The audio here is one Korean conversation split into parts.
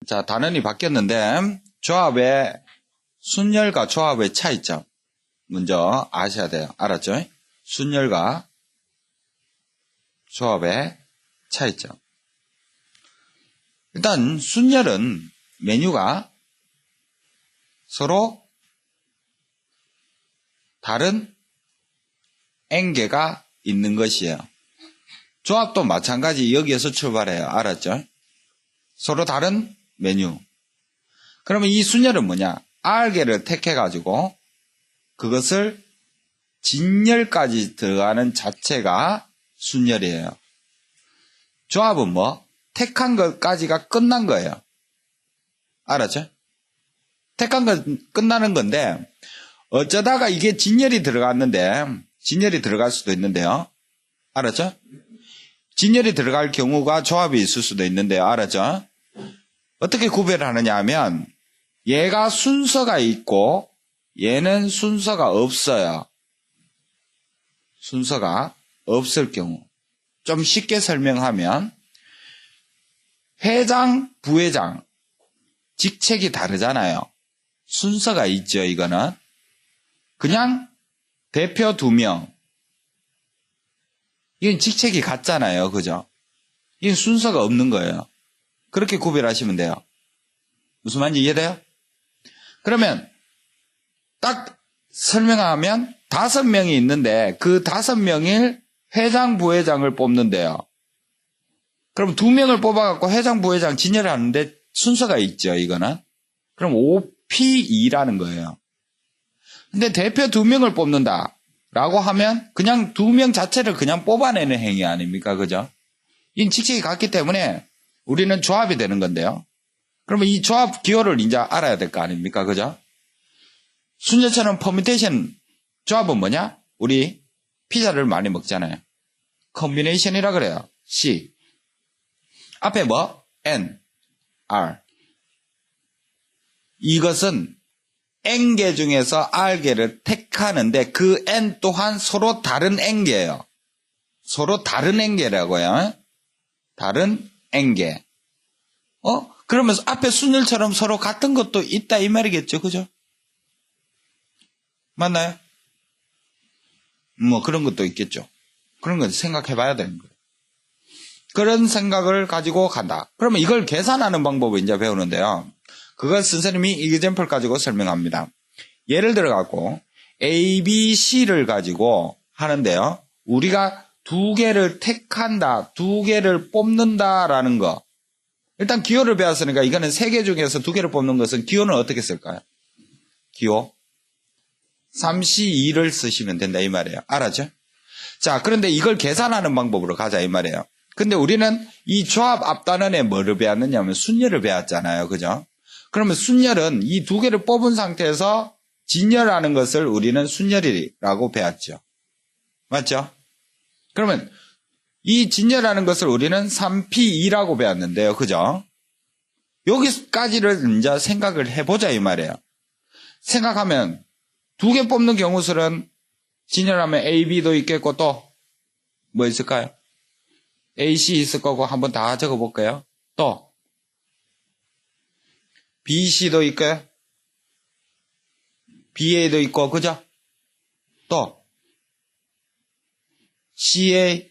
자, 단원이 바뀌었는데 조합의 순열과 조합의 차이점 먼저 아셔야 돼요. 알았죠? 순열과 조합의 차이점. 일단 순열은 메뉴가 서로 다른 N개가 있는 것이에요. 조합도 마찬가지 여기에서 출발해요. 알았죠? 서로 다른 메뉴. 그러면 이 순열은 뭐냐? R개를 택해가지고 그것을 진열까지 들어가는 자체가 순열이에요. 조합은 뭐? 택한 것까지가 끝난 거예요. 알았죠? 택한 것 끝나는 건데 어쩌다가 이게 진열이 들어갔는데 진열이 들어갈 수도 있는데요. 알았죠? 진열이 들어갈 경우가 조합이 있을 수도 있는데요. 알았죠? 어떻게 구별하느냐 하면 얘가 순서가 있고 얘는 순서가 없어요. 순서가 없을 경우. 좀 쉽게 설명하면 회장, 부회장 직책이 다르잖아요. 순서가 있죠. 이거는 그냥 대표 2명 이건 직책이 같잖아요. 그죠? 이건 순서가 없는 거예요. 그렇게 구별하시면 돼요. 무슨 말인지 이해돼요? 그러면 딱 설명하면 5명이 있는데 그 5명일 회장, 부회장을 뽑는데요. 그럼 2명을 뽑아갖고 회장, 부회장 진열을 하는데 순서가 있죠. 이거는. 그럼 5P2라는 거예요. 근데 대표 2명을 뽑는다라고 하면 그냥 2명 자체를 그냥 뽑아내는 행위 아닙니까? 그죠? 이 직책이 같기 때문에 우리는 조합이 되는 건데요. 그러면 이 조합 기호를 이제 알아야 될 거 아닙니까? 그죠? 순열처럼 퍼뮤테이션 조합은 뭐냐? 우리 피자를 많이 먹잖아요. 컨비네이션이라 그래요. C. 앞에 뭐? N, R. 이것은 N개 중에서 R개를 택하는데 그 N 또한 서로 다른 N개예요. 서로 다른 N개라고요. 다른 N개. 그러면서 앞에 순열처럼 서로 같은 것도 있다 이 말이겠죠. 그죠? 맞나요? 뭐 그런 것도 있겠죠. 그런 건 생각해 봐야 되는 거예요. 그런 생각을 가지고 간다. 그러면 이걸 계산하는 방법을 이제 배우는데요. 그걸 선생님이 example 가지고 설명합니다. 예를 들어 갖고 A, B, C를 가지고 하는데요. 우리가 2개를 택한다, 2개를 뽑는다라는 거. 일단 기호를 배웠으니까 이거는 3개 중에서 2개를 뽑는 것은 기호는 어떻게 쓸까요? 기호 3C2를 쓰시면 된다 이 말이에요. 알았죠? 자, 그런데 이걸 계산하는 방법으로 가자 이 말이에요. 근데 우리는 이 조합 앞단원에 뭐를 배웠느냐면 순열을 배웠잖아요. 그죠? 그러면 순열은 이 2개를 뽑은 상태에서 진열하는 것을 우리는 순열이라고 배웠죠. 맞죠? 그러면 이 진열하는 것을 우리는 3P2라고 배웠는데요. 그죠? 여기까지를 이제 생각을 해보자 이 말이에요. 생각하면 2개 뽑는 경우 수는 진열하면 A, B도 있겠고 또 뭐 있을까요? A, C 있을 거고 한번 다 적어볼까요? 또 B, C도 있고요. B, A도 있고 그죠? 또 C, A,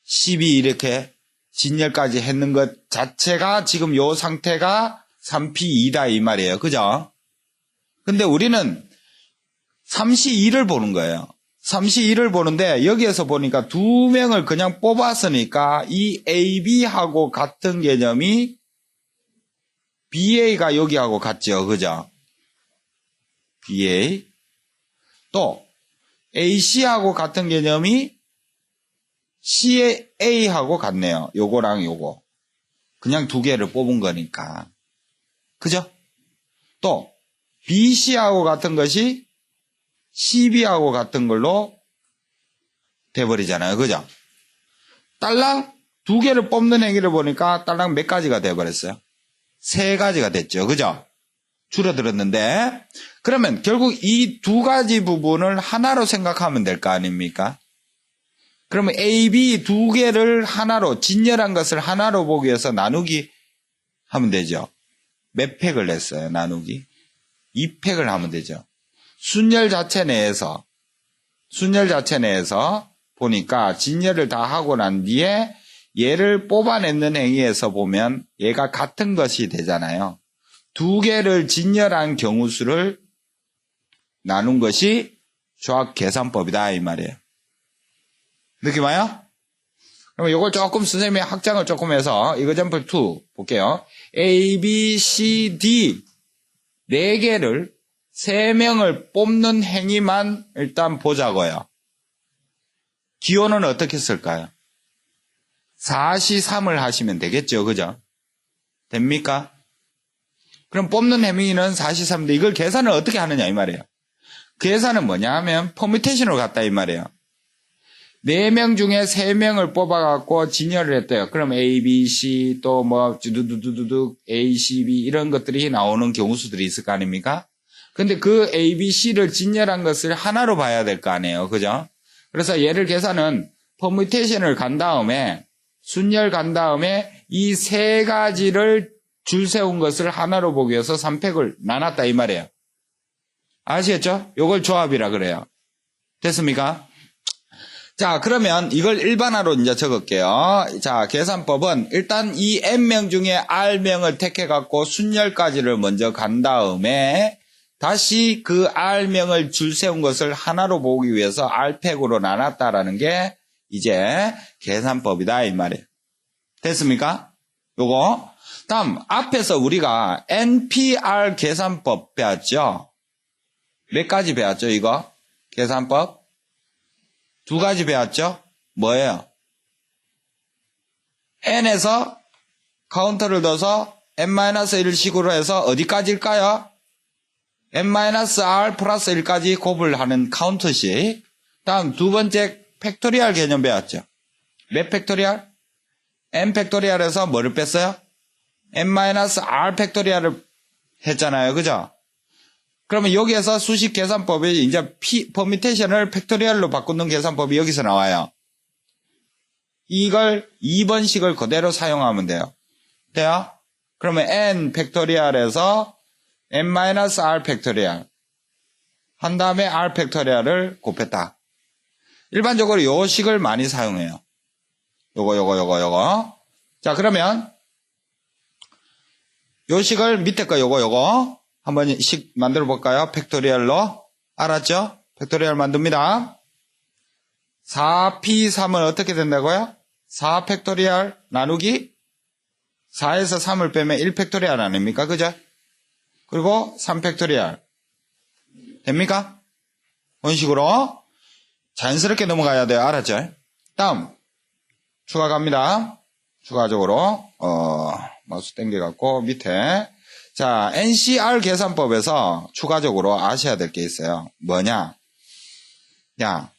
C, B 이렇게 진열까지 했는 것 자체가 지금 요 상태가 3P2다 이 말이에요. 그죠? 근데 우리는 3C2를 보는 거예요. 3C2를 보는데 여기에서 보니까 2명을 그냥 뽑았으니까 이 AB하고 같은 개념이 BA가 여기하고 같죠. 그죠? BA. 또 AC하고 같은 개념이 CA하고 같네요. 요거랑 요거. 그냥 2개를 뽑은 거니까. 그죠? 또 BC하고 같은 것이 CB하고 같은 걸로 돼버리잖아요. 그죠? 딸랑 2개를 뽑는 행위를 보니까 딸랑 몇 가지가 돼버렸어요? 3가지가 됐죠. 그죠? 줄어들었는데 그러면 결국 이 2가지 부분을 하나로 생각하면 될 거 아닙니까? 그러면 A, B 2개를 하나로 진열한 것을 하나로 보기 위해서 나누기 하면 되죠. 몇 팩을 냈어요, 나누기? 2팩을 하면 되죠. 순열 자체 내에서 보니까 진열을 다 하고 난 뒤에 얘를 뽑아내는 행위에서 보면 얘가 같은 것이 되잖아요. 두 개를 진열한 경우수를 나눈 것이 조합계산법이다 이 말이에요. 느낌 와요? 그럼 이걸 조금 선생님이 확장을 조금 해서 example 2 볼게요. A, B, C, D 4개를 3명을 뽑는 행위만 일단 보자고요. 기호는 어떻게 쓸까요? 4시3을 하시면 되겠죠. 그죠? 됩니까? 그럼 뽑는 행위는 4시3인데 이걸 계산을 어떻게 하느냐 이 말이에요. 계산은 뭐냐 하면 퍼뮤테이션으로 갔다 이 말이에요. 4명 중에 3명을 뽑아갖고 진열을 했대요. 그럼 A, B, C 또 뭐 두두두두두 A, C, B 이런 것들이 나오는 경우수들이 있을 거 아닙니까? 근데 그 A, B, C를 진열한 것을 하나로 봐야 될 거 아니에요. 그죠? 그래서 얘를 계산은 퍼뮤테이션을 간 다음에 순열 간 다음에 이 3가지를 줄 세운 것을 하나로 보기 위해서 3팩을 나눴다 이 말이에요. 아시겠죠? 요걸 조합이라 그래요. 됐습니까? 자, 그러면 이걸 일반화로 이제 적을게요. 자, 계산법은 일단 이 N명 중에 R명을 택해갖고 순열까지를 먼저 간 다음에 다시 그 R명을 줄 세운 것을 하나로 보기 위해서 R팩으로 나눴다라는 게 이제 계산법이다 이 말이에요. 됐습니까? 요거. 다음 앞에서 우리가 NPR 계산법 배웠죠? 몇 가지 배웠죠 이거? 계산법? 2가지 배웠죠? 뭐예요? n에서 카운터를 넣어서 n-1식으로 해서 어디까지일까요? n-r 플러스 1까지 곱을 하는 카운터식. 다음 2번째 팩토리얼 개념 배웠죠? 몇 팩토리얼? n 팩토리얼에서 뭐를 뺐어요? n-r 팩토리얼을 했잖아요. 그죠? 그러면 여기에서 수식 계산법이 이제 퍼뮤테이션을 팩토리얼로 바꾸는 계산법이 여기서 나와요. 이걸 2번식을 그대로 사용하면 돼요. 돼요? 그러면 n 팩토리얼에서 n-r 팩토리얼 한 다음에 r 팩토리얼을 곱했다. 일반적으로 요 식을 많이 사용해요. 요거. 자, 그러면 요 식을 밑에 거 요거 한번 식 만들어 볼까요? 팩토리얼로. 알았죠? 팩토리얼 만듭니다. 4p3은 어떻게 된다고요? 4 팩토리얼 나누기 4에서 3을 빼면 1 팩토리얼 아닙니까? 그죠? 그리고 3 팩토리얼. 됩니까? 그런 식으로 자연스럽게 넘어가야 돼요. 알았죠? 다음 추가 갑니다. 추가적으로 마우스 당겨갖고 밑에 자, NCR 계산법에서 추가적으로 아셔야 될 게 있어요. 뭐냐? 야,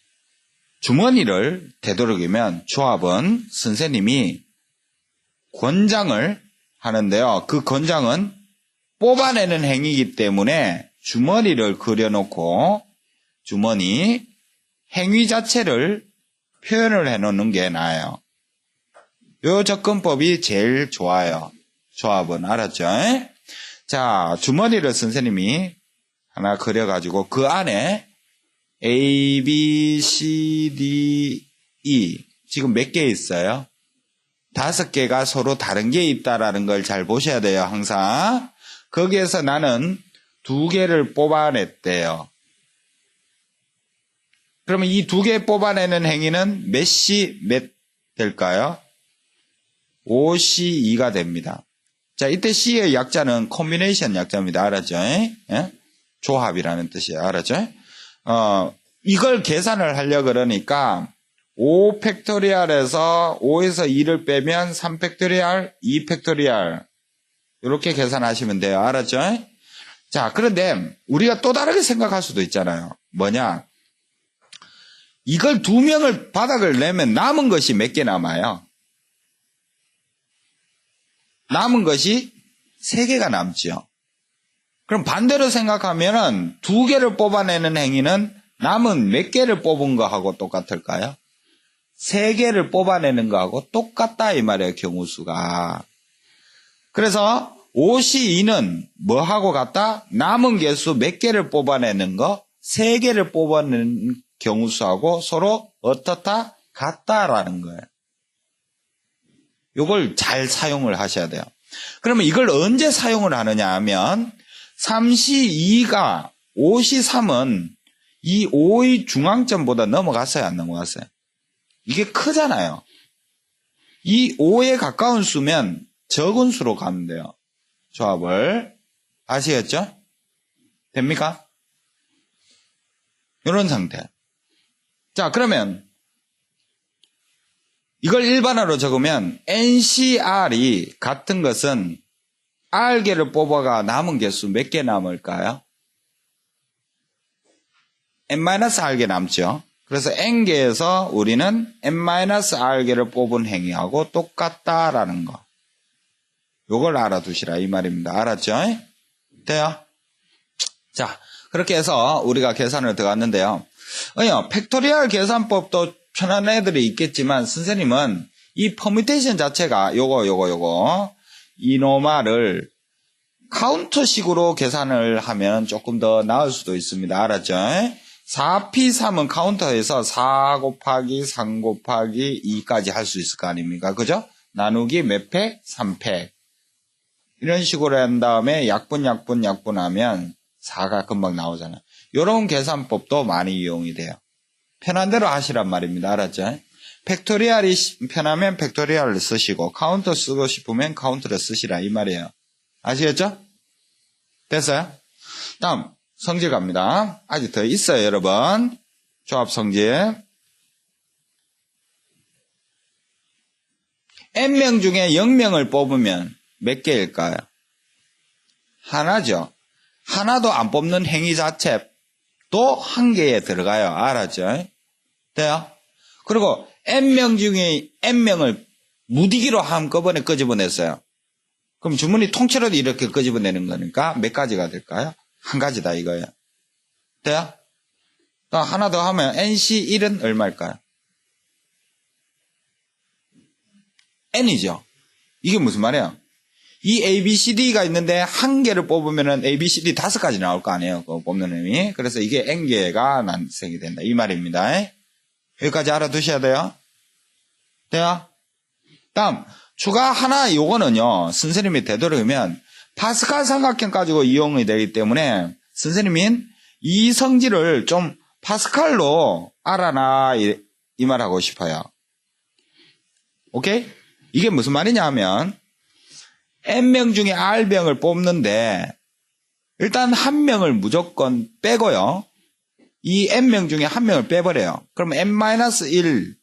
주머니를 되도록이면 조합은 선생님이 권장을 하는데요. 그 권장은 뽑아내는 행위이기 때문에 주머니를 그려놓고 주머니 행위 자체를 표현을 해놓는 게 나아요. 요 접근법이 제일 좋아요. 조합은 알았죠? 자, 주머니를 선생님이 하나 그려가지고 그 안에 A, B, C, D, E 지금 몇 개 있어요? 5개가 서로 다른 게 있다라는 걸 잘 보셔야 돼요. 항상. 거기에서 나는 2개를 뽑아냈대요. 그러면 이 2개 뽑아내는 행위는 몇 C 몇 될까요? 5C2가 됩니다. 자, 이때 C의 약자는 콤비네이션 약자입니다. 알았죠? 예? 조합이라는 뜻이에요. 알았죠? 이걸 계산을 하려고 그러니까 5 팩토리얼에서 5에서 2를 빼면 3 팩토리얼, 2 팩토리얼 이렇게 계산하시면 돼요. 알았죠? 자, 그런데 우리가 또 다르게 생각할 수도 있잖아요. 뭐냐? 이걸 2명을 바닥을 내면 남은 것이 몇 개 남아요? 남은 것이 3개가 남죠. 그럼 반대로 생각하면은 2개를 뽑아내는 행위는 남은 몇 개를 뽑은 거하고 똑같을까요? 3개를 뽑아내는 거하고 똑같다 이 말이에요. 경우수가. 그래서 옷이 2는 뭐하고 같다? 남은 개수 몇 개를 뽑아내는 거? 3개를 뽑아내는 경우 수하고 서로 어떻다? 같다라는 거예요. 이걸 잘 사용을 하셔야 돼요. 그러면 이걸 언제 사용을 하느냐 하면 3시 2가 5시 3은 이 5의 중앙점보다 넘어갔어요, 안 넘어갔어요? 이게 크잖아요. 이 5에 가까운 수면 적은 수로 가면 돼요. 조합을. 아시겠죠? 됩니까? 이런 상태. 자, 그러면 이걸 일반어로 적으면 NCR이 같은 것은 R개를 뽑아가 남은 개수 몇 개 남을까요? N-R개 남죠. 그래서 N개에서 우리는 N-R개를 뽑은 행위하고 똑같다라는 거. 요걸 알아두시라 이 말입니다. 알았죠? 돼요? 자, 그렇게 해서 우리가 계산을 들어갔는데요. 팩토리얼 계산법도 편한 애들이 있겠지만 선생님은 이 퍼뮤테이션 자체가 요거 이노마를 카운터식으로 계산을 하면 조금 더 나을 수도 있습니다. 알았죠? 4P3은 카운터에서 4 곱하기 3 곱하기 2까지 할 수 있을 거 아닙니까? 그죠? 나누기 몇 팩? 3팩. 이런 식으로 한 다음에 약분하면 4가 금방 나오잖아요. 이런 계산법도 많이 이용이 돼요. 편한 대로 하시란 말입니다. 알았죠? 팩토리얼이 편하면 팩토리얼을 쓰시고 카운터 쓰고 싶으면 카운터를 쓰시라 이 말이에요. 아시겠죠? 됐어요? 다음 성질 갑니다. 아직 더 있어요, 여러분. 조합 성질. N명 중에 0명을 뽑으면 몇 개일까요? 하나죠. 하나도 안 뽑는 행위 자체도 한 개에 들어가요. 알았죠? 돼요? 그리고 N명 중에 N명을 무디기로 한꺼번에 끄집어냈어요. 그럼 주문이 통째로 이렇게 끄집어내는 거니까 몇 가지가 될까요? 한 가지다 이거예요. 돼요? 또 하나 더 하면 NC1은 얼마일까요? N이죠. 이게 무슨 말이에요? 이 ABCD가 있는데 한 개를 뽑으면 ABCD 5가지 나올 거 아니에요. 그거 뽑는 의미. 그래서 이게 N개가 난생이 된다. 이 말입니다. 여기까지 알아두셔야 돼요. 돼요? 다음 추가 하나 요거는요. 선생님이 되도록이면 파스칼 삼각형 가지고 이용이 되기 때문에 선생님이 이 성질을 좀 파스칼로 알아놔 이 말하고 싶어요. 오케이? 이게 무슨 말이냐 하면 N명 중에 R명을 뽑는데 일단 한 명을 무조건 빼고요. 이 N명 중에 한 명을 빼버려요. 그럼 N-1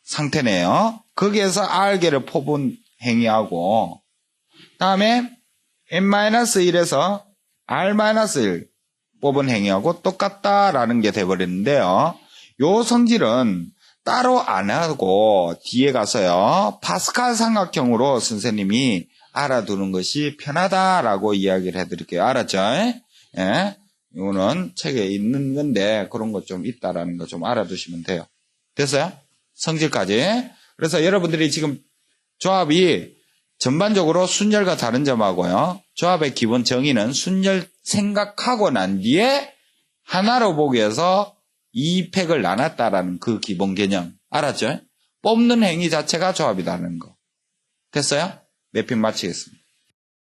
상태네요. 거기에서 R개를 뽑은 행위하고 다음에 N-1에서 R-1 뽑은 행위하고 똑같다라는 게 돼버리는데요. 요 성질은 따로 안 하고 뒤에 가서요. 파스칼 삼각형으로 선생님이 알아두는 것이 편하다라고 이야기를 해드릴게요. 알았죠? 예. 이거는 책에 있는 건데 그런 것 좀 있다라는 거 좀 알아두시면 돼요. 됐어요? 성질까지. 그래서 여러분들이 지금 조합이 전반적으로 순열과 다른 점하고요. 조합의 기본 정의는 순열 생각하고 난 뒤에 하나로 보기 위해서 2팩을 나눴다라는 그 기본 개념. 알았죠? 뽑는 행위 자체가 조합이라는 거. 됐어요? 매핑 마치겠습니다.